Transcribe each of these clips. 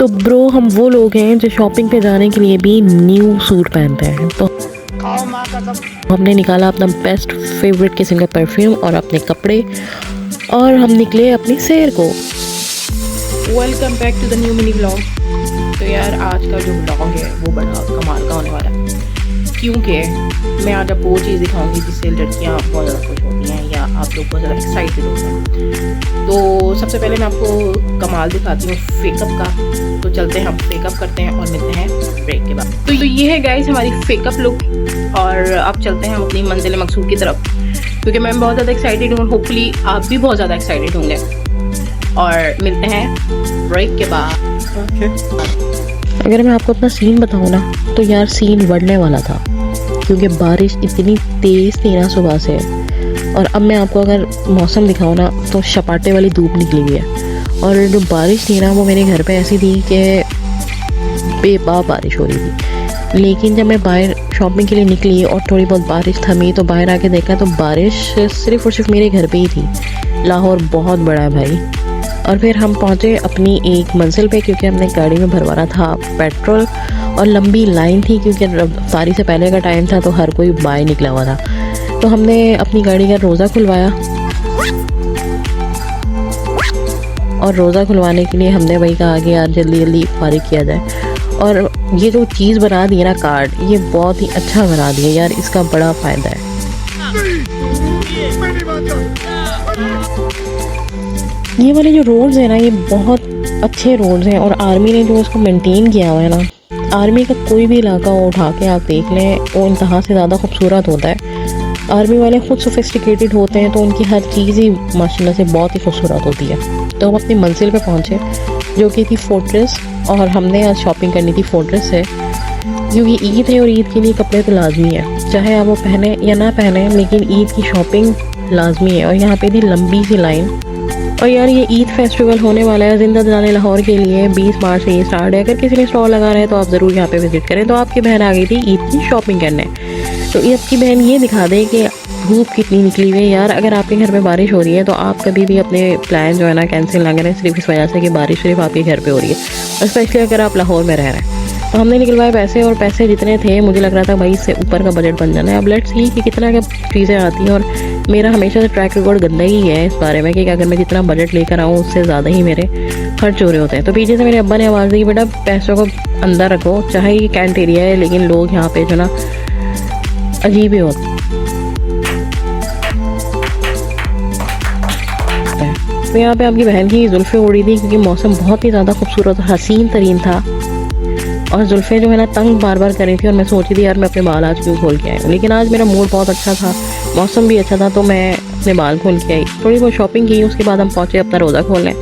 तो ब्रो हम वो लोग हैं जो शॉपिंग पे जाने के लिए भी न्यू सूट पहनते हैं। तो हमने निकाला अपना बेस्ट फेवरेट किस्म का परफ्यूम और अपने कपड़े और हम निकले अपनी सैर को। Welcome back to the new mini vlog. तो यार आज का जो व्लॉग है वो बड़ा कमाल का होने वाला है, क्योंकि मैं आज आपको वो चीज़ दिखाऊंगी जिससे लड़कियां बहुत ज़्यादा खुश होती हैं या आप लोग बहुत ज़्यादा एक्साइटेड होते हैं। तो सबसे पहले मैं आपको कमाल दिखाती हूँ फेकअप का। तो चलते हैं, हम फेकअप करते हैं और मिलते हैं ब्रेक के बाद। तो ये है गाइस हमारी फेकअप लुक, और अब चलते हैं हम अपनी मंजिल मकसूद की तरफ, क्योंकि मैं बहुत ज़्यादा एक्साइटेड हूँ। होपफुली आप भी बहुत ज़्यादा एक्साइटेड होंगे, और मिलते हैं ब्रेक के बाद। अगर मैं आपको अपना सीन बताऊँ ना, तो यार सीन बढ़ने वाला था, क्योंकि बारिश इतनी तेज़ थी ना सुबह से। और अब मैं आपको अगर मौसम दिखाऊँ ना, तो शपाटे वाली धूप निकली हुई है। और जो बारिश थी ना, वो मेरे घर पे ऐसी थी कि बेबाक बारिश हो रही थी। लेकिन जब मैं बाहर शॉपिंग के लिए निकली और थोड़ी बहुत बारिश थमी, तो बाहर आके देखा तो बारिश सिर्फ और सिर्फ मेरे घर पे ही थी। लाहौर बहुत बड़ा है भाई। और फिर हम पहुँचे अपनी एक मंजिल पे, क्योंकि हमने गाड़ी में भरवाना था पेट्रोल, और लंबी लाइन थी क्योंकि रफ्तारी से पहले का टाइम था, तो हर कोई बाहर निकला हुआ था। तो हमने अपनी गाड़ी का रोज़ा खुलवाया, और रोज़ा खुलवाने के लिए हमने भाई कहा कि यार जल्दी जल्दी फारिग किया जाए। और ये जो चीज़ बना दी है ना, कार्ड, ये बहुत ही अच्छा बना दिया यार, इसका बड़ा फ़ायदा है। ये वाले जो रोड्स हैं ना, ये बहुत अच्छे रोड्स हैं, और आर्मी ने जो इसको मेंटेन किया हुआ है ना, आर्मी का कोई भी इलाका उठा के आप देख लें, वो इंतहा से ज़्यादा खूबसूरत होता है। आर्मी वाले खुद सोफिस्टिकेटेड होते हैं, तो उनकी हर चीज़ ही माशाल्लाह से बहुत ही खूबसूरत होती है। तो हम अपनी मंजिल पे पहुँचे, जो कि थी फोर्ट्रेस, और हमने आज शॉपिंग करनी थी फोर्ट्रेस से, क्योंकि ईद है और ईद के लिए कपड़े तो लाजमी है, चाहे आप वो पहने या ना पहने, लेकिन ईद की शॉपिंग लाजमी है। और यहाँ पे थी लंबी सी लाइन। और यार ये ईद फेस्टिवल होने वाला है जिंदा दिलाने लाहौर के लिए, 20 मार्च से ये स्टार्ट है। अगर किसी ने स्टॉल लगा रहा है तो आप ज़रूर यहाँ पे विजिट करें। तो आपकी बहन आ गई थी ईद की शॉपिंग करने, तो ये आपकी बहन ये दिखा दे कि धूप कितनी निकली हुई है। यार अगर आपके घर में बारिश हो रही है, तो आप कभी भी अपने प्लान जो है ना कैंसिल ना करें, सिर्फ इस वजह से कि बारिश सिर्फ आपके घर पे हो रही है, और स्पेशली अगर आप लाहौर में रह रहे हैं। तो हमने निकलवाए पैसे, और पैसे जितने थे मुझे लग रहा था भाई इससे ऊपर का बजट बन जाना है। अब लेट्स सी कि कितना क्या चीज़ें आती हैं। और मेरा हमेशा से ट्रैक रिकॉर्ड गंदा ही है इस बारे में कि अगर मैं जितना बजट लेकर आऊँ उससे ज़्यादा ही मेरे खर्च हो रहे होते हैं। तो पीछे से मेरे अब्बा ने आवाज़ दी, बेटा पैसों को अंदर रखो, चाहे ये कैंट एरिया है, लेकिन लोग यहाँ पे जो ना अजीब ही होते हैं। तो यहाँ पे आपकी बहन की जुल्फ़ें उड़ी थी, क्योंकि मौसम बहुत ही ज़्यादा खूबसूरत हसीन तरीन था, और जुल्फ़ें जो है ना तंग बार बार कर रही थी। और मैं सोची थी यार मैं अपने बाल आज क्यों खोल के आई हूँ, लेकिन आज मेरा मूड बहुत अच्छा था, मौसम भी अच्छा था, तो मैं अपने बाल खोल के आई। थोड़ी बहुत शॉपिंग की, उसके बाद हम पहुँचे अपना रोज़ा खोलने।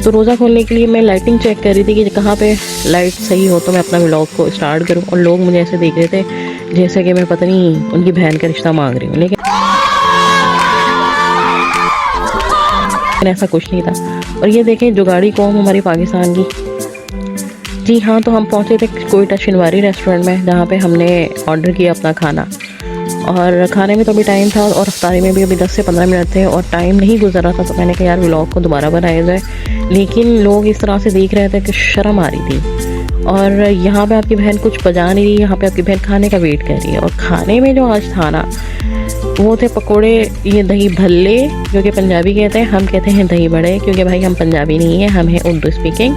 तो रोज़ा खोलने के लिए मैं लाइटिंग चेक कर रही थी कि कहाँ पे लाइट सही हो तो मैं अपना व्लॉग को स्टार्ट करूँ। और लोग मुझे ऐसे देख रहे थे जैसे कि मैं पता नहीं उनकी बहन का रिश्ता मांग रही हूँ, लेकिन ऐसा कुछ नहीं था। और ये देखें जुगाड़ी कौम हमारी पाकिस्तान की। जी हाँ, तो हम पहुँचे थे कोयटा शिनवारी रेस्टोरेंट में, जहाँ पे हमने ऑर्डर किया अपना खाना। और खाने में तो अभी टाइम था, और अफ्तारी में भी अभी 10 से 15 मिनट थे, और टाइम नहीं गुजर रहा था। तो मैंने कहा यार व्लॉग को दोबारा बनाया जाए, लेकिन लोग इस तरह से देख रहे थे कि शर्म आ रही थी। और यहाँ पे आपकी बहन कुछ बजा नहीं रही, यहाँ पे आपकी बहन खाने का वेट कर रही है। और खाने में जो आज था ना, वो थे पकोड़े, ये दही भल्ले जो कि पंजाबी कहते हैं, हम कहते हैं दही बड़े, क्योंकि भाई हम पंजाबी नहीं है, हम हैं उर्दू स्पीकिंग।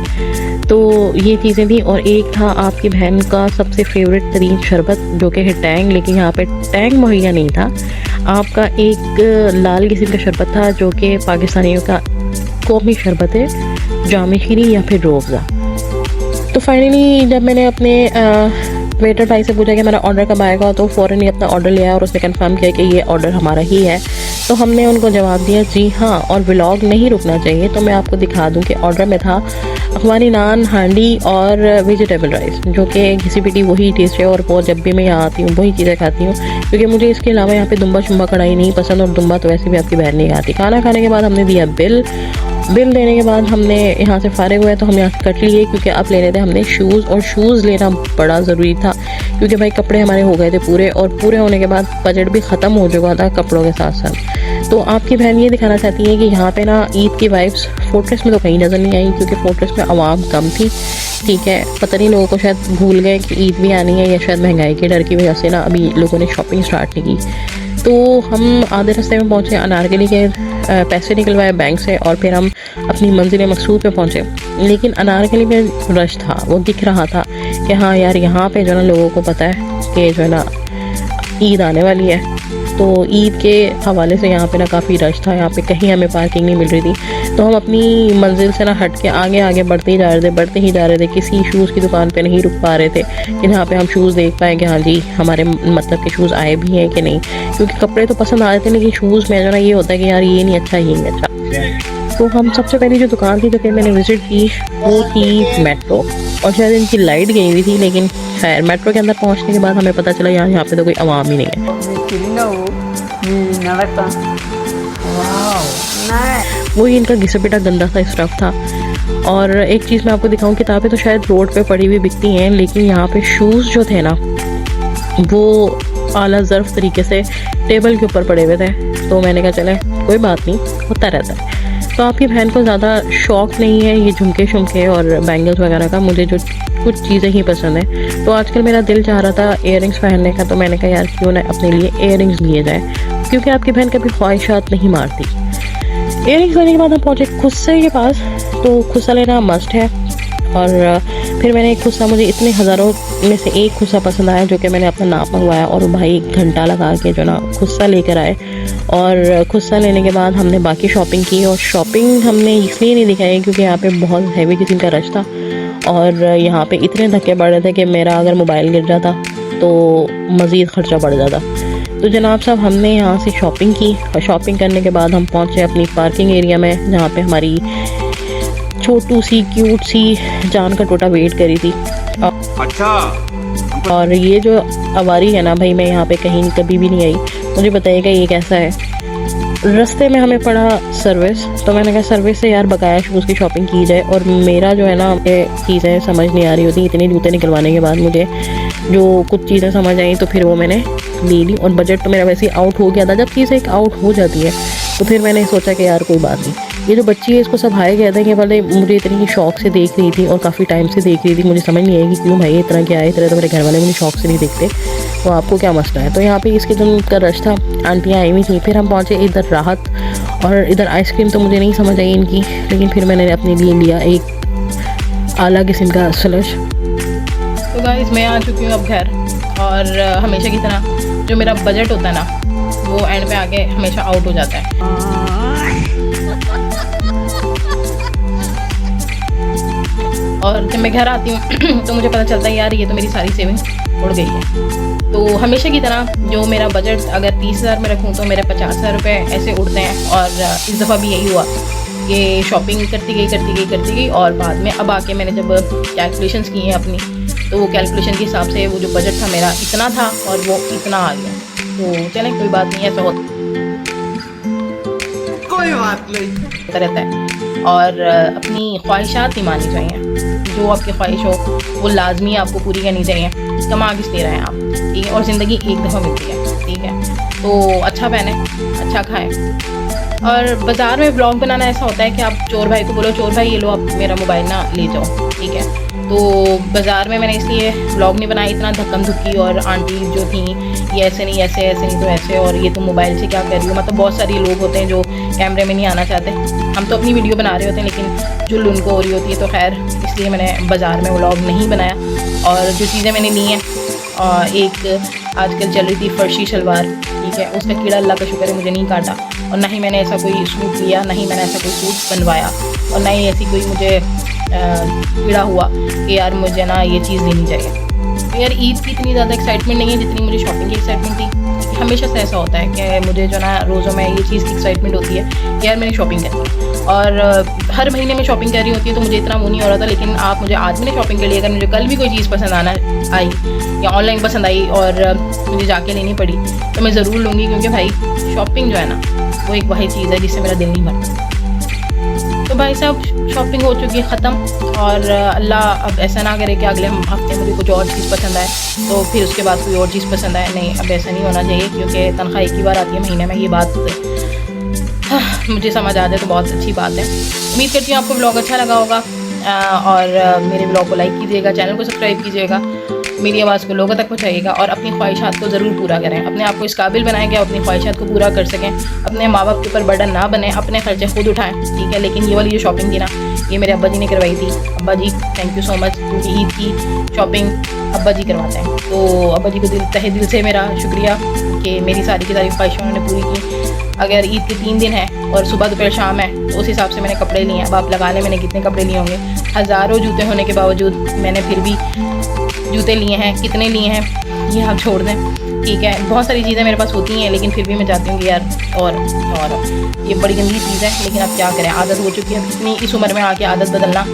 तो ये चीज़ें थी। और एक था आपकी बहन का सबसे फेवरेट तरीन शरबत, जो कि है टैंग, लेकिन यहाँ पे टैंग मुहैया नहीं था। आपका एक लाल किस्म का शरबत था, जो कि पाकिस्तानियों का कौमी शरबत है, जाम शीरी या फिर रोज़ा। तो फाइनली जब मैंने अपने वेटर भाई से पूछा कि मेरा ऑर्डर कब आएगा, तो फ़ौरन ही अपना ऑर्डर लिया, और उसने कंफर्म किया कि ये ऑर्डर हमारा ही है। तो हमने उनको जवाब दिया जी हाँ, और व्लॉग नहीं रुकना चाहिए। तो मैं आपको दिखा दूं कि ऑर्डर में था अखबारी नान, हांडी और वेजिटेबल राइस, जो कि घिसी पिटी वही टेस्ट है, और वो जब भी मैं यहाँ आती हूँ वही चीज़ें खाती हूँ, क्योंकि मुझे इसके अलावा यहाँ पे दुम्बा शुम्बा कढ़ाई नहीं पसंद, और दुम्बा तो वैसे भी आपकी बहन नहीं खाती। खाना खाने के बाद हमने दिया बिल देने के बाद हमने यहाँ से फारिग हुए, तो हम यहाँ से कट लिए, क्योंकि अब लेने थे हमने शूज़, और शूज़ लेना बड़ा ज़रूरी था, क्योंकि भाई कपड़े हमारे हो गए थे पूरे, और पूरे होने के बाद बजट भी ख़त्म हो चुका था कपड़ों के साथ साथ। तो आपकी बहन ये दिखाना चाहती है कि यहाँ पे ना ईद की वाइब्स फोर्ट्रेस में तो कहीं नज़र नहीं आई, क्योंकि फोर्ट्रेस में आवाम कम थी। ठीक है, पता नहीं लोगों को शायद भूल गए कि ईद भी आनी है, या शायद महंगाई के डर की वजह से ना अभी लोगों ने शॉपिंग स्टार्ट नहीं की। तो हम आधे रास्ते में पहुँचे, अनारकली के पैसे निकलवाए बैंक से और फिर हम अपनी मंजिल मकसूद पे पहुँचे। लेकिन अनारकली में रश था, वो दिख रहा था कि हाँ यार यहाँ पे जो ना लोगों को पता है कि जो है ना ईद आने वाली है। तो ईद के हवाले से यहाँ पे ना काफ़ी रश था, यहाँ पे कहीं हमें पार्किंग नहीं मिल रही थी। तो हम अपनी मंजिल से ना हट के आगे आगे बढ़ते ही जा रहे थे। किसी शूज़ की दुकान पे नहीं रुक पा रहे थे कि जहाँ पे हम शूज़ देख पाएँ कि हाँ जी हमारे मतलब के शूज़ आए भी हैं कि नहीं, क्योंकि कपड़े तो पसंद आ रहे थे लेकिन शूज़ में जो ना ये होता है कि यार ये नहीं अच्छा, ये नहीं अच्छा। तो हम सबसे पहले जो दुकान थी जो कि मैंने विज़िट की वो थी मेट्रो, और शायद इनकी लाइट गई हुई थी, लेकिन खैर मेट्रो के अंदर पहुंचने के बाद हमें पता चला यार यहाँ पे तो कोई आवाम ही नहीं है। वही इनका घिसा पिटा गंदा सा स्टफ था। और एक चीज़ मैं आपको दिखाऊं, किताबें तो शायद रोड पे पड़ी हुई बिकती हैं, लेकिन यहाँ पे शूज़ जो थे ना वो आला ज़र्फ तरीके से टेबल के ऊपर पड़े हुए थे। तो मैंने कहा चले कोई बात नहीं, होता रहता है। तो आपकी बहन को ज़्यादा शौक़ नहीं है ये झुमके शुमके और बैंगल्स वगैरह का, मुझे जो कुछ चीज़ें ही पसंद है। तो आजकल मेरा दिल चाह रहा था इयररिंग्स पहनने का, तो मैंने कहा यार क्यों ना अपने लिए इयररिंग्स लिए जाए, क्योंकि आपकी बहन कभी ख्वाहिशात नहीं मारती। इयररिंग्स लेने के बाद हम पहुँचे खुस्से के पास, तो खुस्सा लेना मस्ट है। और फिर मैंने एक खुस्सा, मुझे इतने हज़ारों में से एक खुस्सा पसंद आया जो कि मैंने अपना नाप मंगवाया, और भाई घंटा लगा के जो ना खुस्सा लेकर आए। और खुस्सा लेने के बाद हमने बाकी शॉपिंग की, और शॉपिंग हमने इसलिए नहीं दिखाई क्योंकि यहाँ पे बहुत हैवी किस्म का रश था, और यहाँ पे इतने धक्के बढ़ रहे थे कि मेरा अगर मोबाइल गिर जाता तो मज़ीद ख़र्चा बढ़ जाता। तो जनाब साहब हमने यहाँ से शॉपिंग की, और शॉपिंग करने के बाद हम पहुँचे अपनी पार्किंग एरिया में, जहाँ पे हमारी छोटू सी क्यूट सी जान का टोटा वेट करी थी। अच्छा। और ये जो अवारी है ना भाई, मैं यहाँ पे कहीं कभी भी नहीं आई, मुझे बताइएगा ये कैसा है। रास्ते में हमें पड़ा सर्विस, तो मैंने कहा सर्विस से यार बकाया शूज़ की शॉपिंग की जाए। और मेरा जो है ना ये चीज़ें समझ नहीं आ रही होती, इतने जूते निकलवाने के बाद मुझे जो कुछ चीज़ें समझ आई तो फिर वो मैंने ले ली। और बजट तो मेरा वैसे ही आउट हो गया था। जब चीज़ें एक आउट हो जाती है तो फिर मैंने सोचा कि यार कोई बात नहीं, ये जो बच्ची है इसको सब हाय कहते हैं कि पहले मुझे इतनी शौक से देख रही थी और काफ़ी टाइम से देख रही थी, मुझे समझ नहीं आई कि क्यों भाई इतना क्या है, इतना तो मेरे घर वाले मुझे शौक से नहीं देखते, तो आपको क्या मसला है। तो यहाँ पे इसके दिन का रश था, आंटियाँ आई हुई थी। फिर हम पहुँचे इधर राहत, और इधर आइसक्रीम तो मुझे नहीं समझ आई इनकी, लेकिन फिर मैंने अपने लिए लिया एक आला किस्म का स्लश। तो गाइस मैं आ चुकी हूँ अब घर, और हमेशा की तरह जो मेरा बजट होता है ना वो एंड में आके हमेशा आउट हो जाता है। और जब मैं घर आती हूँ तो मुझे पता चलता है यार ये तो मेरी सारी सेविंग उड़ गई है। तो हमेशा की तरह जो मेरा बजट अगर 30,000 में रखूँ तो मेरे 50,000 रुपये ऐसे उड़ते हैं। और इस दफ़ा भी यही हुआ कि शॉपिंग करती गई और बाद में अब आके मैंने जब कैलकुलेशंस की हैं अपनी, तो वो कैलकुलेशन के हिसाब से वो जो बजट था मेरा इतना था और वो इतना आ गया। तो चलें कोई बात नहीं, ऐसा होता रहता है। और अपनी ख्वाहिशात नहीं माननी चाहिए, जो आपकी ख्वाहिश हो वो लाजमी आपको पूरी करनी चाहिए। कमा किस ले रहे हैं आप, ठीक है, और ज़िंदगी एक दफ़ा मिलती है, ठीक है। तो अच्छा पहने, अच्छा खाएं। और बाज़ार में ब्लॉग बनाना ऐसा होता है कि आप चोर भाई को बोलो चोर भाई ये लो आप मेरा मोबाइल ना ले जाओ, ठीक है। तो बाज़ार में मैंने इसलिए ब्लॉग नहीं बनाई, इतना धक्कम धुक्की और आंटी जो थी ये ऐसे नहीं तो ऐसे, और ये तुम मोबाइल से क्या कर रही हो। मतलब बहुत सारे लोग होते हैं जो कैमरे में नहीं आना चाहते, हम तो अपनी वीडियो बना रहे होते हैं लेकिन जुल्ल उनको हो रही होती है। तो खैर इसलिए मैंने बाज़ार में व्लॉग नहीं बनाया। और जो चीज़ें मैंने ली हैं, एक आजकल चल रही थी फर्शी शलवार, ठीक है, उसका कीड़ा अल्लाह का शुक्र है मुझे नहीं काटा, और ना ही मैंने ऐसा कोई सूट लिया, ना ही मैंने ऐसा कोई सूट बनवाया, और ना ही ऐसी कोई मुझे कीड़ा हुआ कि यार मुझे ना ये चीज़ लेनी चाहिए। तो यार ईद की इतनी ज़्यादा एक्साइटमेंट नहीं है जितनी मुझे शॉपिंग की एक्साइटमेंट थी। हमेशा से ऐसा होता है कि मुझे जो ना रोज़ों में ये चीज़ की एक्साइटमेंट होती है कि यार मैंने शॉपिंग करनी है, और हर महीने में शॉपिंग कर रही होती है, तो मुझे इतना वो नहीं हो रहा था। लेकिन आप मुझे आज मैंने शॉपिंग कर ली, अगर मुझे कल भी कोई चीज़ पसंद आई या ऑनलाइन पसंद आई और मुझे जाके लेनी पड़ी तो मैं ज़रूर लूँगी, क्योंकि भाई शॉपिंग जो है ना वो एक वही चीज़ है जिससे मेरा दिल नहीं भरता। तो भाई साहब शॉपिंग हो चुकी है ख़त्म, और अल्लाह अब ऐसा ना करे कि अगले हफ्ते मुझे कुछ और चीज़ पसंद आए तो फिर उसके बाद कोई और चीज़ पसंद आए। नहीं, अब ऐसा नहीं होना चाहिए, क्योंकि तनख्वाह एक ही बार आती है महीने में, ये बात मुझे समझ आ जाए तो बहुत अच्छी बात है। उम्मीद करती हूँ आपको ब्लॉग अच्छा लगा होगा और मेरे ब्लॉग को लाइक कीजिएगा, चैनल को सब्सक्राइब कीजिएगा, मेरी आवाज़ को लोगों तक पहुँचाइएगा और अपनी ख्वाहिशात को ज़रूर पूरा करें। अपने आप को इस काबिल बनाएं कि अपनी ख्वाहिशात को पूरा कर सकें, अपने माँ बाप के ऊपर बर्डन ना बने, अपने खर्चे खुद उठाएं, ठीक है। लेकिन ये वाली जो शॉपिंग थी ना, ये मेरे अब्बा जी ने करवाई थी। अब्बा जी थैंक यू सो मच, क्योंकि ईद की शॉपिंग अब्बा जी करवाते हैं। तो अब्बा जी को तहे दिल से मेरा शुक्रिया कि मेरी सारी की सारी ख्वाहिशें उन्होंने पूरी की। अगर ईद के 3 दिन है और सुबह दोपहर शाम है तो उस हिसाब से मैंने कपड़े लिए हैं। अब आप लगा लें मैंने कितने कपड़े लिए होंगे। हज़ारों जूते होने के बावजूद मैंने फिर भी जूते लिए हैं। कितने लिए हैं ये आप छोड़ दें, ठीक है। बहुत सारी चीज़ें मेरे पास होती हैं लेकिन फिर भी मैं चाहती हूँ कि यार और ये बड़ी गंदी चीज़ है, लेकिन अब क्या करें, आदत हो चुकी है। इतनी इस उम्र में आके आदत बदलना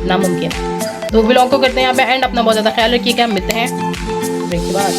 नामुमकिन है। तो ब्लॉग को करते हैं यहाँ पे एंड। अपना बहुत ज़्यादा ख्याल रखिएगा, मिलते हैं ब्रेक के बाद।